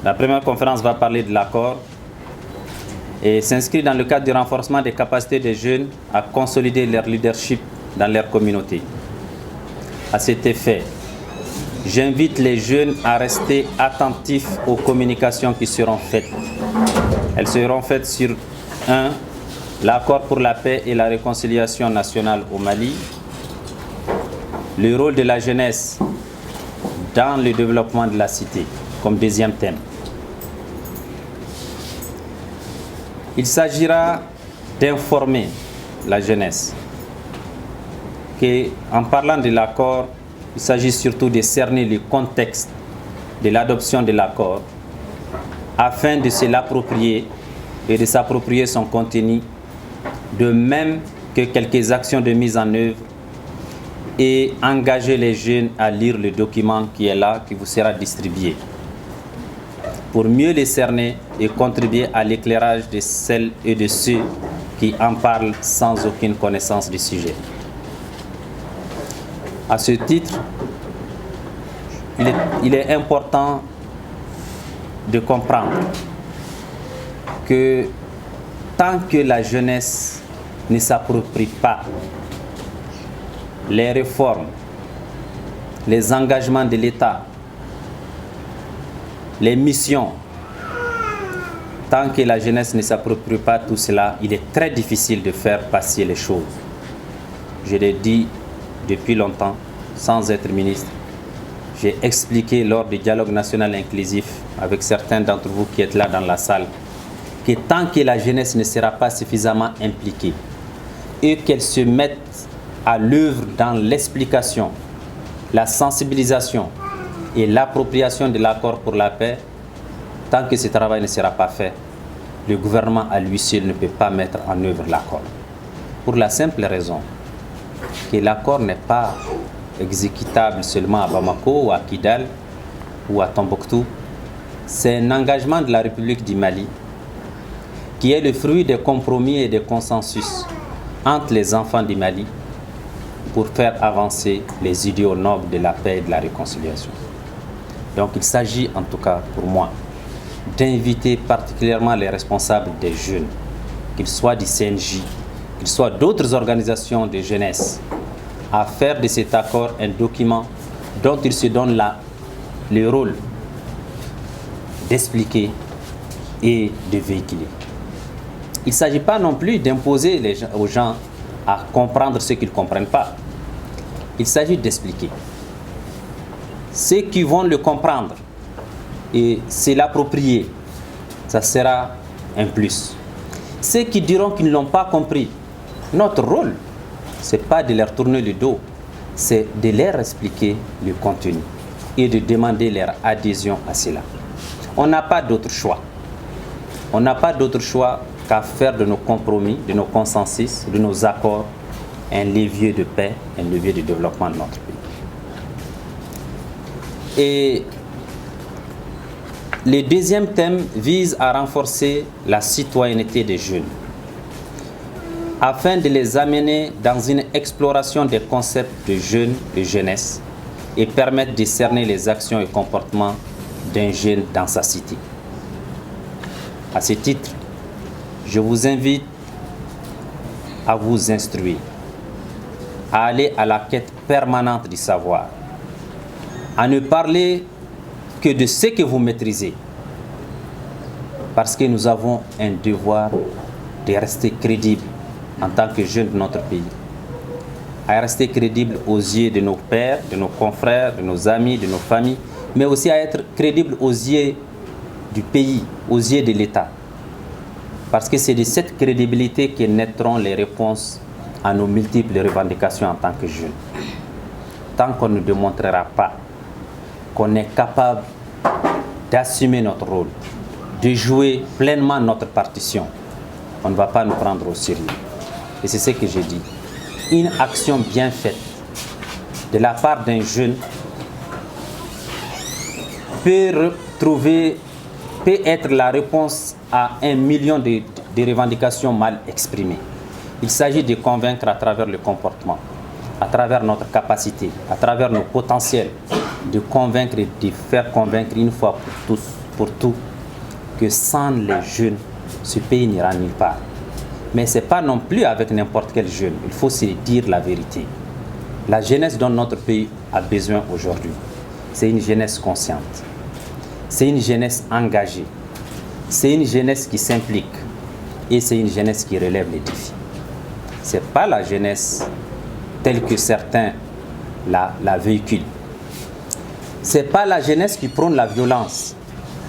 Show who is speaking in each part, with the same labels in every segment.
Speaker 1: La première conférence va parler de l'accord et s'inscrit dans le cadre du renforcement des capacités des jeunes à consolider leur leadership dans leur communauté. À cet effet, j'invite les jeunes à rester attentifs aux communications qui seront faites. Elles seront faites sur 1. L'accord pour la paix et la réconciliation nationale au Mali, le rôle de la jeunesse dans le développement de la cité, comme deuxième thème. Il s'agira d'informer la jeunesse qu'en parlant de l'accord, il s'agit surtout de cerner le contexte de l'adoption de l'accord afin de se l'approprier et de s'approprier son contenu, de même que quelques actions de mise en œuvre, et engager les jeunes à lire le document qui est là, qui vous sera distribué, pour mieux les cerner et contribuer à l'éclairage de celles et de ceux qui en parlent sans aucune connaissance du sujet. À ce titre, il est important de comprendre que tant que la jeunesse ne s'approprie pas les réformes, les engagements de l'État, les missions, tant que la jeunesse ne s'approprie pas tout cela, il est très difficile de faire passer les choses. Je l'ai dit depuis longtemps, sans être ministre. J'ai expliqué lors du dialogue national inclusif avec certains d'entre vous qui êtes là dans la salle que tant que la jeunesse ne sera pas suffisamment impliquée et qu'elle se mette à l'œuvre dans l'explication, la sensibilisation et l'appropriation de l'accord pour la paix, tant que ce travail ne sera pas fait, le gouvernement à lui seul ne peut pas mettre en œuvre l'accord. Pour la simple raison que l'accord n'est pas exécutable seulement à Bamako ou à Kidal ou à Tombouctou. C'est un engagement de la République du Mali qui est le fruit des compromis et des consensus entre les enfants du Mali pour faire avancer les idéaux nobles de la paix et de la réconciliation. Donc il s'agit en tout cas pour moi d'inviter particulièrement les responsables des jeunes, qu'ils soient du CNJ, qu'ils soient d'autres organisations de jeunesse, à faire de cet accord un document dont ils se donnent le rôle d'expliquer et de véhiculer. Il ne s'agit pas non plus d'imposer aux gens à comprendre ce qu'ils ne comprennent pas. Il s'agit d'expliquer. Ceux qui vont le comprendre et se l'approprier, ça sera un plus. Ceux qui diront qu'ils ne l'ont pas compris, notre rôle, ce n'est pas de leur tourner le dos, c'est de leur expliquer le contenu et de demander leur adhésion à cela. On n'a pas d'autre choix. On n'a pas d'autre choix qu'à faire de nos compromis, de nos consensus, de nos accords, un levier de paix, un levier de développement de notre pays. Et le deuxième thème vise à renforcer la citoyenneté des jeunes, afin de les amener dans une exploration des concepts de jeunes et jeunesse et permettre de cerner les actions et comportements d'un jeune dans sa cité. À ce titre, je vous invite à vous instruire, à aller à la quête permanente du savoir, à ne parler que de ce que vous maîtrisez, parce que nous avons un devoir de rester crédibles en tant que jeunes de notre pays, à rester crédibles aux yeux de nos pères, de nos confrères, de nos amis, de nos familles, mais aussi à être crédibles aux yeux du pays, aux yeux de l'État. Parce que c'est de cette crédibilité que naîtront les réponses à nos multiples revendications en tant que jeunes. Tant qu'on ne démontrera pas qu'on est capable d'assumer notre rôle, de jouer pleinement notre partition, on ne va pas nous prendre au sérieux. Et c'est ce que j'ai dit. Une action bien faite de la part d'un jeune peut être la réponse à 1 million de revendications mal exprimées. Il s'agit de convaincre à travers le comportement, à travers notre capacité, à travers nos potentiels, de convaincre et de faire convaincre une fois pour tous pour tout que sans les jeunes, ce pays n'ira nulle part. Mais ce n'est pas non plus avec n'importe quel jeune. Il faut se dire la vérité. La jeunesse dont notre pays a besoin aujourd'hui, c'est une jeunesse consciente. C'est une jeunesse engagée. C'est une jeunesse qui s'implique. Et c'est une jeunesse qui relève les défis. Ce n'est pas la jeunesse telle que certains la véhiculent. Ce n'est pas la jeunesse qui prône la violence.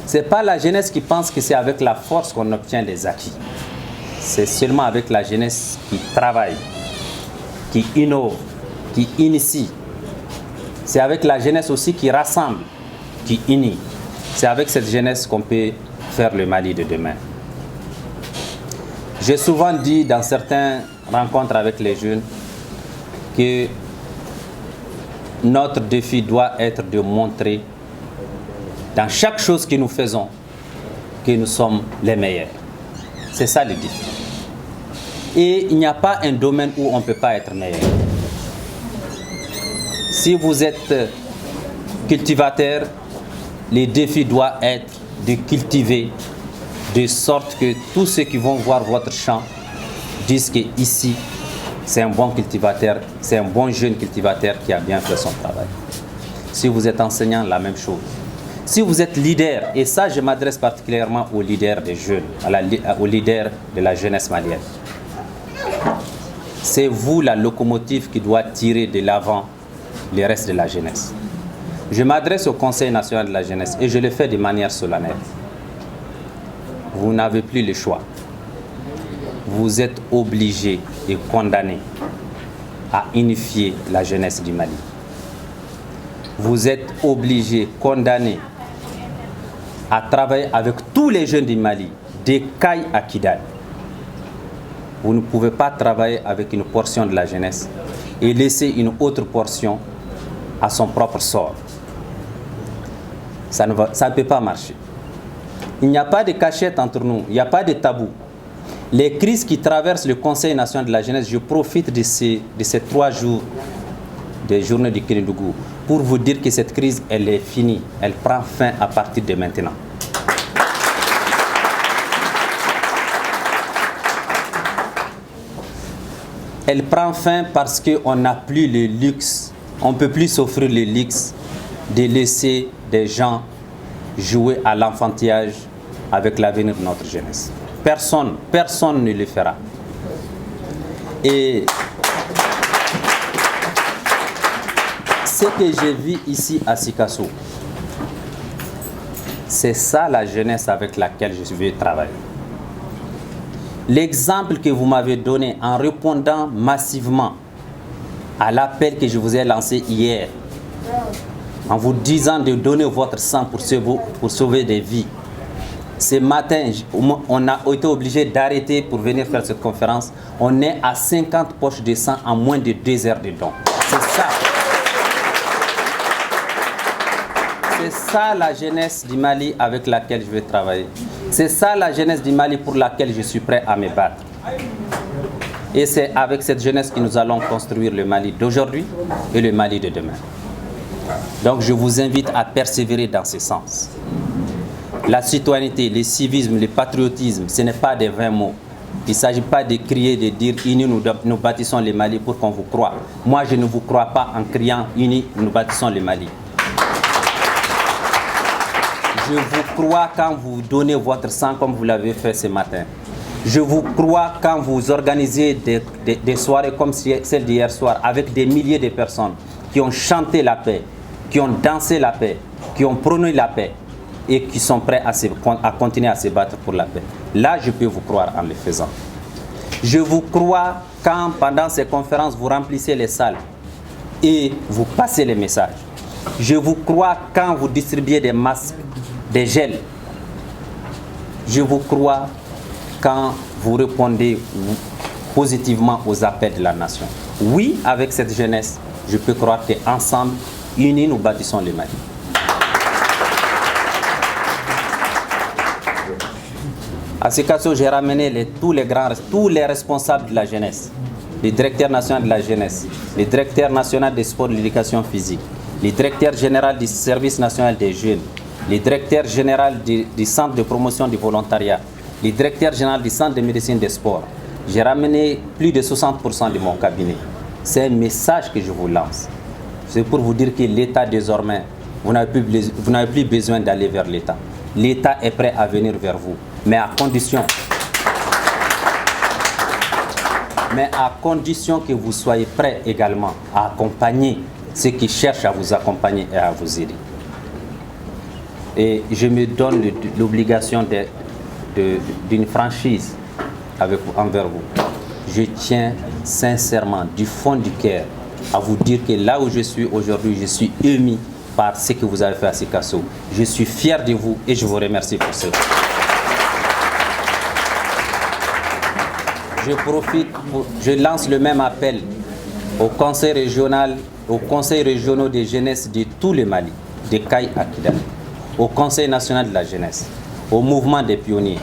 Speaker 1: Ce n'est pas la jeunesse qui pense que c'est avec la force qu'on obtient les acquis. C'est seulement avec la jeunesse qui travaille, qui innove, qui initie. C'est avec la jeunesse aussi qui rassemble, qui unit. C'est avec cette jeunesse qu'on peut faire le Mali de demain. J'ai souvent dit dans certaines rencontres avec les jeunes que notre défi doit être de montrer dans chaque chose que nous faisons que nous sommes les meilleurs. C'est ça le défi. Et il n'y a pas un domaine où on ne peut pas être meilleur. Si vous êtes cultivateur, le défi doit être de cultiver de sorte que tous ceux qui vont voir votre champ disent que ici, c'est un bon cultivateur, c'est un bon jeune cultivateur qui a bien fait son travail. Si vous êtes enseignant, la même chose. Si vous êtes leader, et ça je m'adresse particulièrement aux leaders des jeunes, aux leaders de la jeunesse malienne, c'est vous la locomotive qui doit tirer de l'avant le reste de la jeunesse. Je m'adresse au Conseil national de la jeunesse et je le fais de manière solennelle. Vous n'avez plus le choix. Vous êtes obligés et condamnés à unifier la jeunesse du Mali. Vous êtes obligés, condamnés à travailler avec tous les jeunes du Mali, des Cailles à Kidal. Vous ne pouvez pas travailler avec une portion de la jeunesse et laisser une autre portion à son propre sort. Ça ne peut pas marcher. Il n'y a pas de cachette entre nous, il n'y a pas de tabou. Les crises qui traversent le Conseil national de la jeunesse, je profite de ces 3 jours des journées du Kérédougou pour vous dire que cette crise, elle est finie. Elle prend fin à partir de maintenant. Elle prend fin parce qu'on n'a plus le luxe, on ne peut plus s'offrir le luxe de laisser des gens jouer à l'enfantillage avec l'avenir de notre jeunesse. Personne ne le fera. Et ce que j'ai vu ici à Sikasso, c'est ça la jeunesse avec laquelle je veux travailler. L'exemple que vous m'avez donné en répondant massivement à l'appel que je vous ai lancé hier, en vous disant de donner votre sang pour sauver des vies. Ce matin, on a été obligé d'arrêter pour venir faire cette conférence. On est à 50 poches de sang en moins de 2 heures de dons. C'est ça. C'est ça la jeunesse du Mali avec laquelle je vais travailler. C'est ça la jeunesse du Mali pour laquelle je suis prêt à me battre. Et c'est avec cette jeunesse que nous allons construire le Mali d'aujourd'hui et le Mali de demain. Donc je vous invite à persévérer dans ce sens. La citoyenneté, le civisme, le patriotisme, ce n'est pas des vains mots. Il ne s'agit pas de crier, de dire « Unis, nous bâtissons le Mali » pour qu'on vous croie. Moi, je ne vous crois pas en criant « Unis, nous bâtissons le Mali ». Je vous crois quand vous donnez votre sang comme vous l'avez fait ce matin. Je vous crois quand vous organisez des soirées comme celle d'hier soir avec des milliers de personnes qui ont chanté la paix, qui ont dansé la paix, qui ont prôné la paix et qui sont prêts à continuer à se battre pour la paix. Là, je peux vous croire en le faisant. Je vous crois quand, pendant ces conférences, vous remplissez les salles et vous passez les messages. Je vous crois quand vous distribuez des masques, des gels. Je vous crois quand vous répondez positivement aux appels de la nation. Oui, avec cette jeunesse, je peux croire qu'ensemble, unis, nous bâtissons le Mali. À Sikasso, j'ai ramené tous les responsables de la jeunesse, le directeur national de la jeunesse, le directeur national des sports et de l'éducation physique, le directeur général du service national des jeunes, le directeur général du centre de promotion du volontariat, le directeur général du centre de médecine des sports. J'ai ramené plus de 60% de mon cabinet. C'est un message que je vous lance. C'est pour vous dire que l'État désormais, vous n'avez plus besoin d'aller vers l'État. L'État est prêt à venir vers vous, mais à condition que vous soyez prêts également à accompagner ceux qui cherchent à vous accompagner et à vous aider. Et je me donne l'obligation d'une franchise envers vous. Je tiens sincèrement, du fond du cœur, à vous dire que là où je suis aujourd'hui, je suis ému par ce que vous avez fait à Sikasso. Je suis fier de vous et je vous remercie pour cela. Je lance le même appel au conseil régional, aux conseils régionaux de jeunesse de tout le Mali, de Caille à Kidal, au conseil national de la jeunesse, au mouvement des pionniers,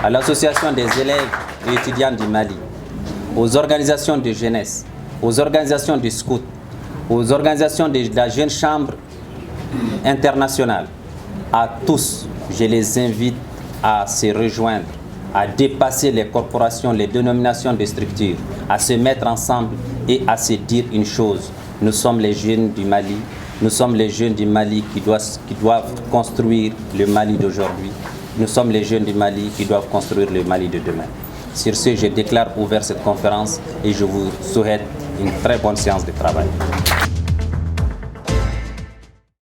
Speaker 1: à l'association des élèves et étudiants du Mali, aux organisations de jeunesse, aux organisations de scouts, aux organisations de la jeune chambre internationale. À tous, je les invite à se rejoindre, à dépasser les corporations, les dénominations de structures, à se mettre ensemble et à se dire une chose. Nous sommes les jeunes du Mali, nous sommes les jeunes du Mali qui doivent construire le Mali d'aujourd'hui. Nous sommes les jeunes du Mali qui doivent construire le Mali de demain. Sur ce, je déclare ouvert cette conférence et je vous souhaite une très bonne séance de travail.